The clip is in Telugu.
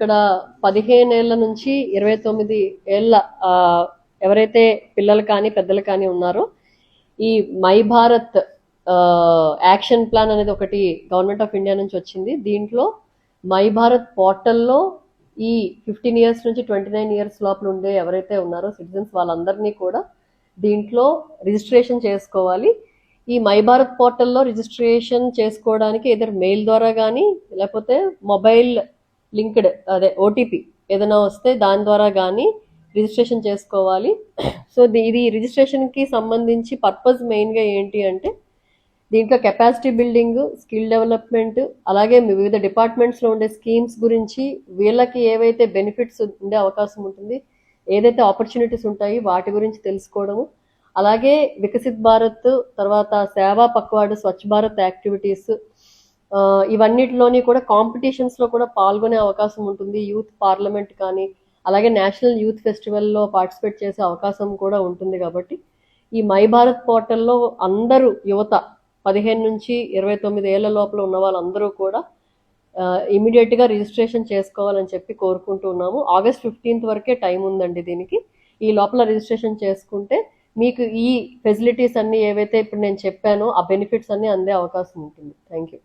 ఇక్కడ 15 ఏళ్ల నుంచి 29 ఏళ్ల ఎవరైతే పిల్లలు కానీ పెద్దలు కానీ ఉన్నారో ఈ మై భారత్ యాక్షన్ ప్లాన్ అనేది ఒకటి గవర్నమెంట్ ఆఫ్ ఇండియా నుంచి వచ్చింది. దీంట్లో మై భారత్ పోర్టల్లో ఈ 15 ఇయర్స్ నుంచి 29 ఇయర్స్ లోపల ఉండే ఎవరైతే ఉన్నారో సిటిజన్స్ వాళ్ళందరినీ కూడా దీంట్లో రిజిస్ట్రేషన్ చేసుకోవాలి. ఈ మై భారత్ పోర్టల్లో రిజిస్ట్రేషన్ చేసుకోవడానికి ఏదైనా మెయిల్ ద్వారా కానీ లేకపోతే మొబైల్ లింక్డ్ అదే ఓటీపీ ఏదైనా వస్తే దాని ద్వారా కానీ రిజిస్ట్రేషన్ చేసుకోవాలి. సో ఇది రిజిస్ట్రేషన్కి సంబంధించి పర్పస్ మెయిన్గా ఏంటి అంటే దీంట్లో కెపాసిటీ బిల్డింగ్, స్కిల్ డెవలప్మెంట్, అలాగే వివిధ డిపార్ట్మెంట్స్లో ఉండే స్కీమ్స్ గురించి వీళ్ళకి ఏవైతే బెనిఫిట్స్ ఉండే అవకాశం ఉంటుంది, ఏదైతే ఆపర్చునిటీస్ ఉంటాయి వాటి గురించి తెలుసుకోవడము, అలాగే వికసిత్ భారత్ తర్వాత సేవా పక్వాడు స్వచ్ఛ భారత్ యాక్టివిటీస్ ఇవన్నిటిలోని కూడా కాంపిటీషన్స్లో కూడా పాల్గొనే అవకాశం ఉంటుంది. యూత్ పార్లమెంట్ కానీ అలాగే నేషనల్ యూత్ ఫెస్టివల్లో పార్టిసిపేట్ చేసే అవకాశం కూడా ఉంటుంది. కాబట్టి ఈ మై భారత్ పోర్టల్లో అందరూ యువత 15 నుంచి 29 ఏళ్ల లోపల ఉన్న వాళ్ళందరూ కూడా ఇమీడియట్గా రిజిస్ట్రేషన్ చేసుకోవాలని చెప్పి కోరుకుంటున్నాము. ఆగస్ట్ 15 వరకే టైం ఉందండి దీనికి. ఈ లోపల రిజిస్ట్రేషన్ చేసుకుంటే మీకు ఈ ఫెసిలిటీస్ అన్ని ఏవైతే ఇప్పుడు నేను చెప్పానో ఆ బెనిఫిట్స్ అన్ని అందే అవకాశం ఉంటుంది. Thank you.